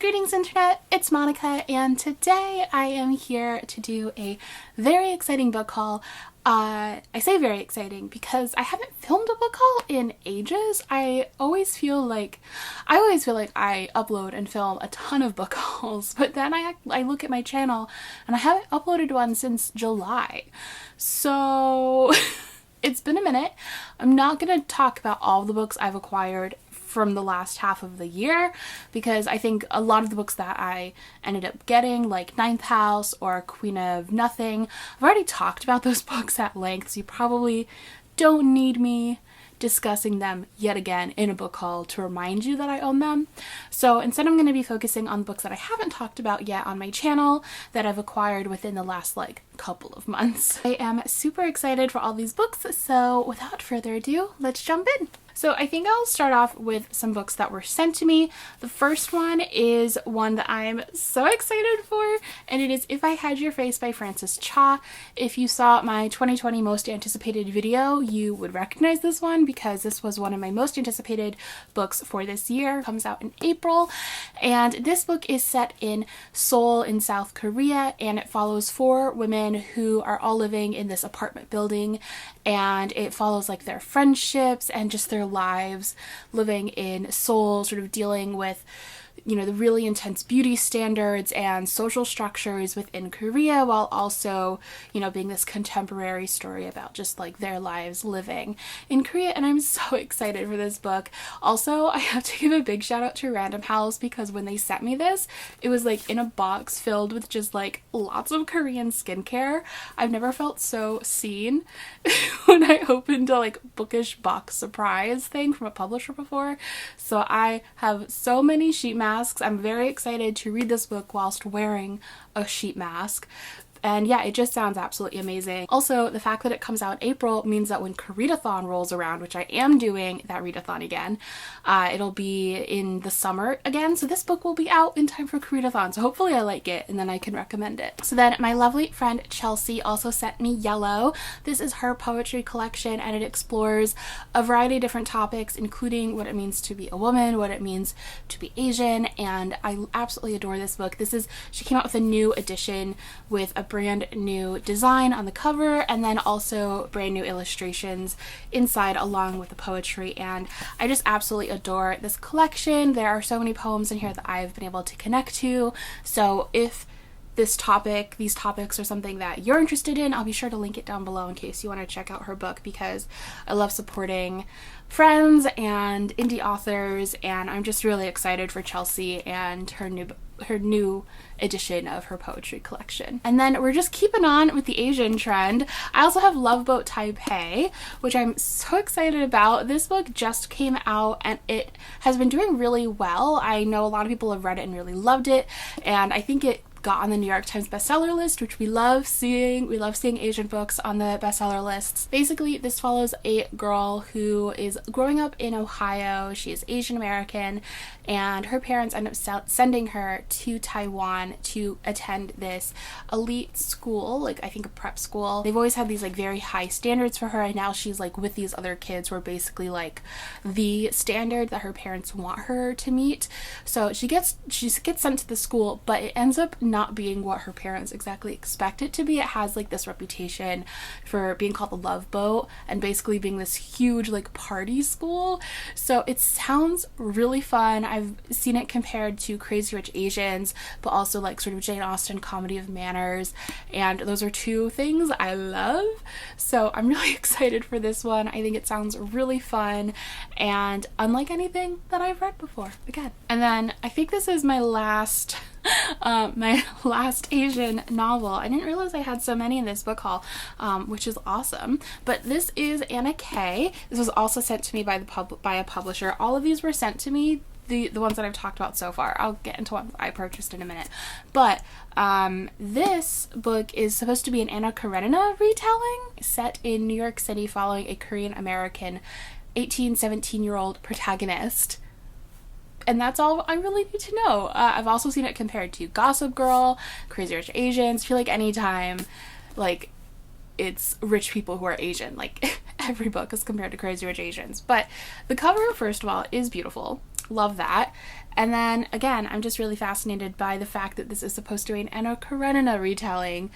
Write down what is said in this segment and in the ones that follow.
Greetings internet, it's Monica, and today I am here to do a very exciting book haul. I say very exciting because I haven't filmed a book haul in ages. I always feel like I upload and film a ton of book hauls, but then I look at my channel and I haven't uploaded one since July. So it's been a minute. I'm not gonna talk about all the books I've acquired from the last half of the year, because I think a lot of the books that I ended up getting, like Ninth House or Queen of Nothing, I've already talked about those books at length, so you probably don't need me discussing them yet again in a book haul to remind you that I own them. So instead I'm going to be focusing on books that I haven't talked about yet on my channel that I've acquired within the last couple of months. I am super excited for all these books, so without further ado, let's jump in. So I think I'll start off with some books that were sent to me. The first one is one that I'm so excited for, and it is If I Had Your Face by Frances Cha. If you saw my 2020 most anticipated video, you would recognize this one because this was one of my most anticipated books for this year. It comes out in April, and this book is set in Seoul in South Korea, and it follows 4 women who are all living in this apartment building, and it follows their friendships and just their lives living in Seoul, sort of dealing with, you know, the really intense beauty standards and social structures within Korea, while also, you know, being this contemporary story about just their lives living in Korea. And I'm so excited for this book. Also, I have to give a big shout out to Random House, because when they sent me this, it was in a box filled with just lots of Korean skincare. I've never felt so seen when I opened a bookish box surprise thing from a publisher before. So I have so many sheet masks. I'm very excited to read this book whilst wearing a sheet mask. And yeah, it just sounds absolutely amazing. Also, the fact that it comes out in April means that when Readathon rolls around, which I am doing that readathon again, it'll be in the summer again. So this book will be out in time for Readathon. So hopefully I like it and then I can recommend it. So then my lovely friend Chelsea also sent me Yellow. This is her poetry collection, and it explores a variety of different topics, including what it means to be a woman, what it means to be Asian, and I absolutely adore this book. She came out with a new edition with a brand new design on the cover, and then also brand new illustrations inside along with the poetry, and I just absolutely adore this collection. There are so many poems in here that I've been able to connect to, so if these topics are something that you're interested in, I'll be sure to link it down below in case you want to check out her book, because I love supporting friends and indie authors, and I'm just really excited for Chelsea and her new edition of her poetry collection. And then we're just keeping on with the Asian trend. I also have Love Boat Taipei, which I'm so excited about. This book just came out and it has been doing really well. I know a lot of people have read it and really loved it, and I think it got on the New York Times bestseller list, which we love seeing. We love seeing Asian books on the bestseller lists. Basically, this follows a girl who is growing up in Ohio. She is Asian American, and her parents end up sending her to Taiwan to attend this elite school, I think a prep school. They've always had these very high standards for her, and now she's with these other kids who are basically the standard that her parents want her to meet. So she gets sent to the school, but it ends up not being what her parents exactly expect it to be. It has this reputation for being called the Love Boat and basically being this huge party school. So it sounds really fun. I've seen it compared to Crazy Rich Asians, but also sort of Jane Austen Comedy of Manners, and those are 2 things I love. So I'm really excited for this one. I think it sounds really fun and unlike anything that I've read before, again. And then I think this is my last Asian novel. I didn't realize I had so many in this book haul, which is awesome. But this is Anna K. This was also sent to me by a publisher. All of these were sent to me, the ones that I've talked about so far. I'll get into ones I purchased in a minute. But this book is supposed to be an Anna Karenina retelling set in New York City following a Korean American 17-year-old protagonist. And that's all I really need to know. I've also seen it compared to Gossip Girl, Crazy Rich Asians. I feel anytime it's rich people who are Asian, every book is compared to Crazy Rich Asians. But the cover, first of all, is beautiful. love that. And then again, I'm just really fascinated by the fact that this is supposed to be an Anna Karenina retelling.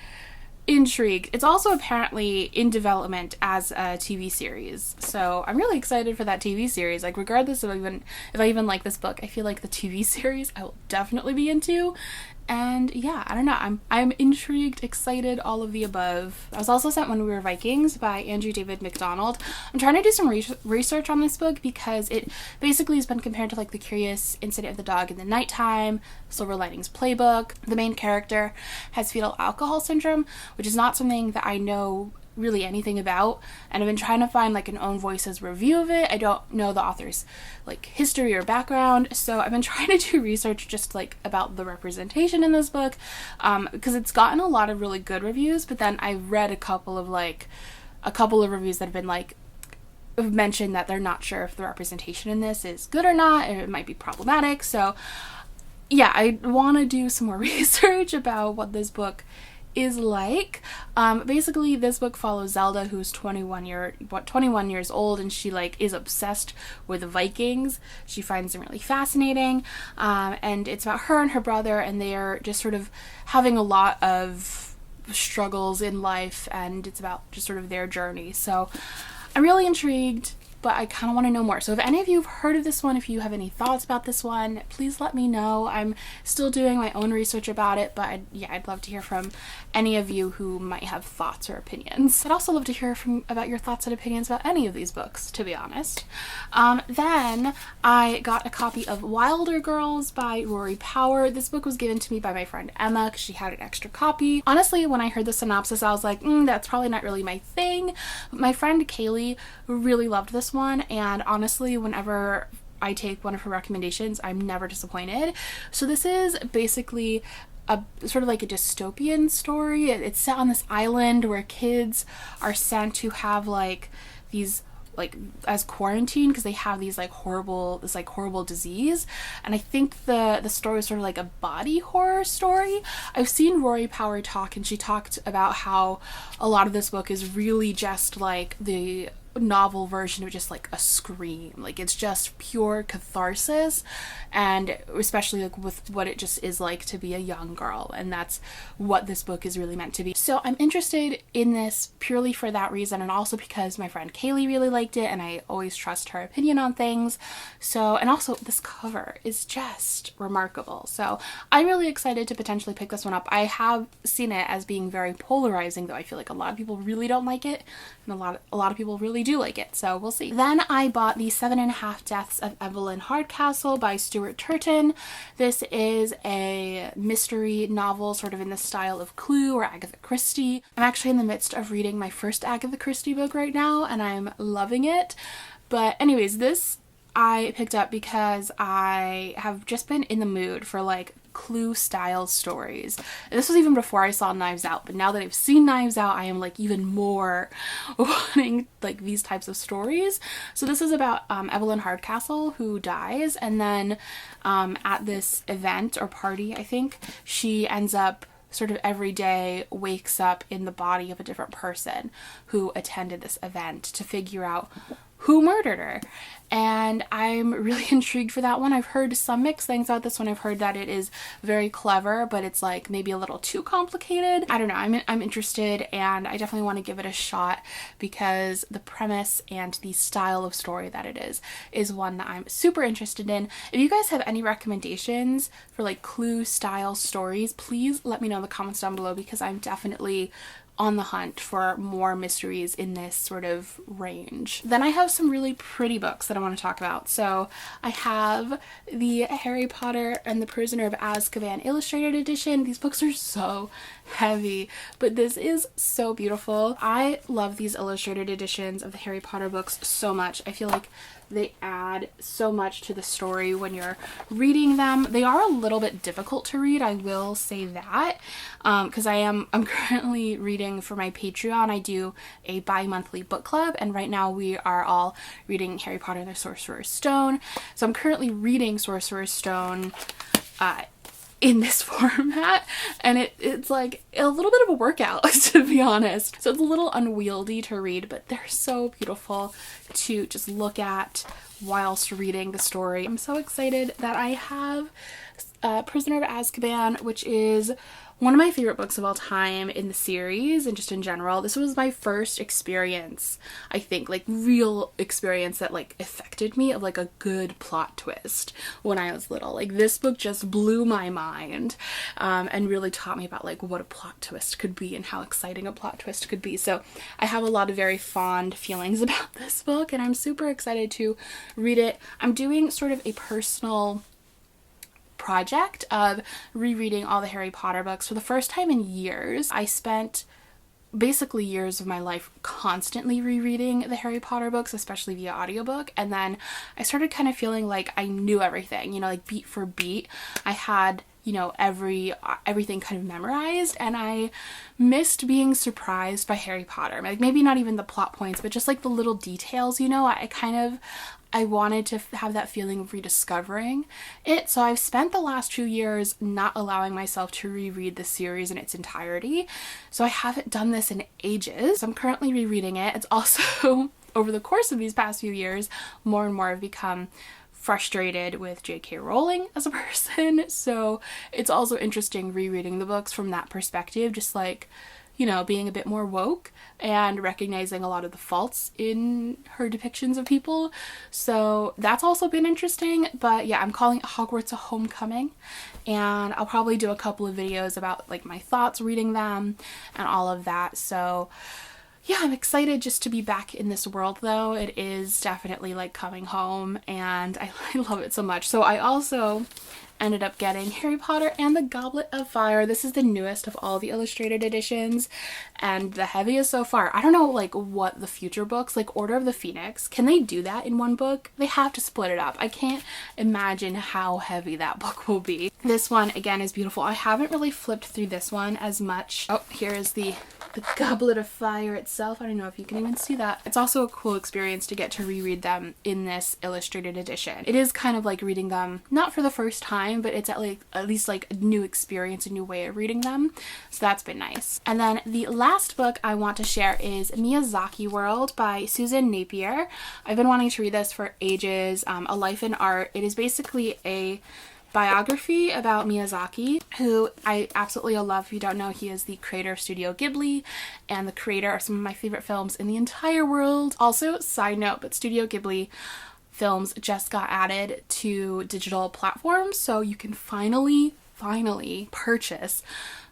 Intrigued. It's also apparently in development as a TV series, so I'm really excited for that TV series. Like, regardless of if I even like this book, I feel like the TV series I will definitely be into. And yeah, I don't know, I'm intrigued, excited, all of the above. I was also sent When We Were Vikings by Andrew David MacDonald. I'm trying to do some research on this book because it basically has been compared to like The Curious Incident of the Dog in the Nighttime, Silver Linings Playbook. The main character has fetal alcohol syndrome, which is not something that I know really anything about, and I've been trying to find like an Own Voices review of it. I don't know the author's like history or background, so I've been trying to do research just like about the representation in this book, because it's gotten a lot of really good reviews, but then I've read a couple of reviews that have been like mentioned that they're not sure if the representation in this is good or not, and it might be problematic. So yeah, I want to do some more research about what this book is like. Basically this book follows Zelda, who's 21 years old, and she like is obsessed with Vikings. She finds them really fascinating, and it's about her and her brother, and they're just sort of having a lot of struggles in life, and it's about just sort of their journey. So I'm really intrigued, but I kind of want to know more. So if any of you have heard of this one, if you have any thoughts about this one, please let me know. I'm still doing my own research about it, but I'd love to hear from any of you who might have thoughts or opinions. I'd also love to hear about your thoughts and opinions about any of these books, to be honest. Then I got a copy of Wilder Girls by Rory Power. This book was given to me by my friend Emma because she had an extra copy. Honestly, when I heard the synopsis, I was like, that's probably not really my thing. But my friend Kaylee really loved this one, and honestly, whenever I take one of her recommendations, I'm never disappointed. So this is basically a sort of like a dystopian story. It's set on this island where kids are sent to have like these as quarantine because they have these horrible disease, and I think the story is sort of like a body horror story. I've seen Rory Power talk, and she talked about how a lot of this book is really just like the novel version of just like a scream. Like, it's just pure catharsis, and especially like with what it just is like to be a young girl, and that's what this book is really meant to be. So I'm interested in this purely for that reason, and also because my friend Kaylee really liked it, and I always trust her opinion on things. So, and also this cover is just remarkable, so I'm really excited to potentially pick this one up. I have seen it as being very polarizing, though. I feel like a lot of people really don't like it, and a lot of people really do like it, so we'll see. Then I bought the 7.5 Deaths of Evelyn Hardcastle by Stuart Turton. This is a mystery novel sort of in the style of Clue or Agatha Christie. I'm actually in the midst of reading my first Agatha Christie book right now, and I'm loving it. But anyways, this I picked up because I have just been in the mood for like Clue style stories. This was even before I saw Knives Out, but now that I've seen Knives Out, I am like even more wanting like these types of stories. So this is about Evelyn Hardcastle, who dies, and then at this event or party, I think, she ends up sort of every day wakes up in the body of a different person who attended this event to figure out who murdered her. And I'm really intrigued for that one. I've heard some mixed things about this one. I've heard that it is very clever, but it's like maybe a little too complicated. I don't know. I'm interested, and I definitely want to give it a shot because the premise and the style of story that it is one that I'm super interested in. If you guys have any recommendations for like Clue style stories, please let me know in the comments down below, because I'm definitely on the hunt for more mysteries in this sort of range. Then I have some really pretty books that I want to talk about. So I have the Harry Potter and the Prisoner of Azkaban Illustrated Edition. These books are so heavy, but this is so beautiful. I love these illustrated editions of the Harry Potter books so much. I feel like they add so much to the story when you're reading them. They are a little bit difficult to read, I will say that, because I'm currently reading for my Patreon. I do a bi-monthly book club, and right now we are all reading Harry Potter and the Sorcerer's Stone. So I'm currently reading Sorcerer's Stone in this format, and it's like a little bit of a workout, to be honest. So it's a little unwieldy to read, but they're so beautiful to just look at whilst reading the story. I'm so excited that I have Prisoner of Azkaban, which is one of my favorite books of all time in the series and just in general. This was my first experience, I think, like real experience that like affected me of like a good plot twist when I was little. Like this book just blew my mind and really taught me about like what a plot twist could be and how exciting a plot twist could be. So I have a lot of very fond feelings about this book and I'm super excited to read it. I'm doing sort of a personal project of rereading all the Harry Potter books for the first time in years. I spent basically years of my life constantly rereading the Harry Potter books, especially via audiobook, and then I started kind of feeling like I knew everything, you know, like beat for beat. I had, you know, everything kind of memorized, and I missed being surprised by Harry Potter. Like maybe not even the plot points, but just like the little details, you know. I wanted to have that feeling of rediscovering it. So I've spent the last 2 years not allowing myself to reread the series in its entirety. So I haven't done this in ages. I'm currently rereading it. It's also, over the course of these past few years, more and more I've become frustrated with J.K. Rowling as a person. So it's also interesting rereading the books from that perspective, just like, you know, being a bit more woke and recognizing a lot of the faults in her depictions of people. So that's also been interesting. But yeah, I'm calling it Hogwarts a Homecoming, and I'll probably do a couple of videos about like my thoughts reading them and all of that. So yeah, I'm excited just to be back in this world though. It is definitely like coming home and I love it so much. So I also ended up getting Harry Potter and the Goblet of Fire. This is the newest of all the illustrated editions and the heaviest so far. I don't know like what the future books, like Order of the Phoenix, can they do that in one book? They have to split it up. I can't imagine how heavy that book will be. This one again is beautiful. I haven't really flipped through this one as much. Oh, here is the Goblet of Fire itself. I don't know if you can even see that. It's also a cool experience to get to reread them in this illustrated edition. It is kind of like reading them not for the first time, but it's at least like a new experience, a new way of reading them. So that's been nice. And then the last book I want to share is Miyazaki World by Susan Napier. I've been wanting to read this for ages. A Life in Art. It is basically a biography about Miyazaki, who I absolutely love. If you don't know, he is the creator of Studio Ghibli and the creator of some of my favorite films in the entire world. Also, side note, but Studio Ghibli films just got added to digital platforms, so you can finally purchase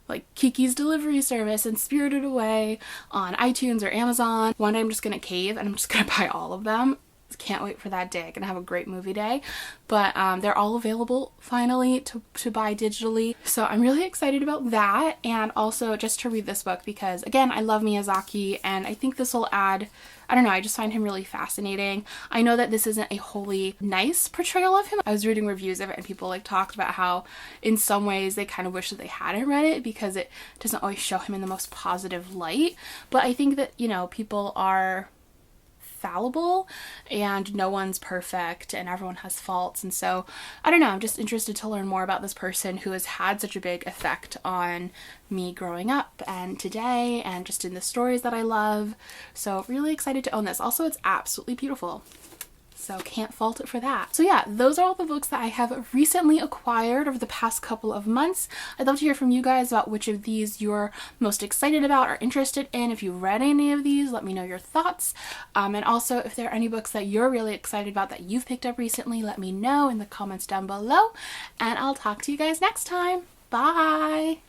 like Kiki's Delivery Service and Spirited Away on iTunes or Amazon. One day I'm just gonna cave and I'm just gonna buy all of them. Can't wait for that day. Gonna have a great movie day. But they're all available finally to buy digitally. So I'm really excited about that, and also just to read this book because again, I love Miyazaki and I think this will add, I don't know, I just find him really fascinating. I know that this isn't a wholly nice portrayal of him. I was reading reviews of it and people like talked about how in some ways they kind of wish that they hadn't read it because it doesn't always show him in the most positive light. But I think that, you know, people are fallible and no one's perfect and everyone has faults, and so I don't know, I'm just interested to learn more about this person who has had such a big effect on me growing up and today and just in the stories that I love. So really excited to own this. Also, it's absolutely beautiful, so can't fault it for that. So yeah, those are all the books that I have recently acquired over the past couple of months. I'd love to hear from you guys about which of these you're most excited about or interested in. If you've read any of these, let me know your thoughts. And also, if there are any books that you're really excited about that you've picked up recently, let me know in the comments down below. And I'll talk to you guys next time. Bye!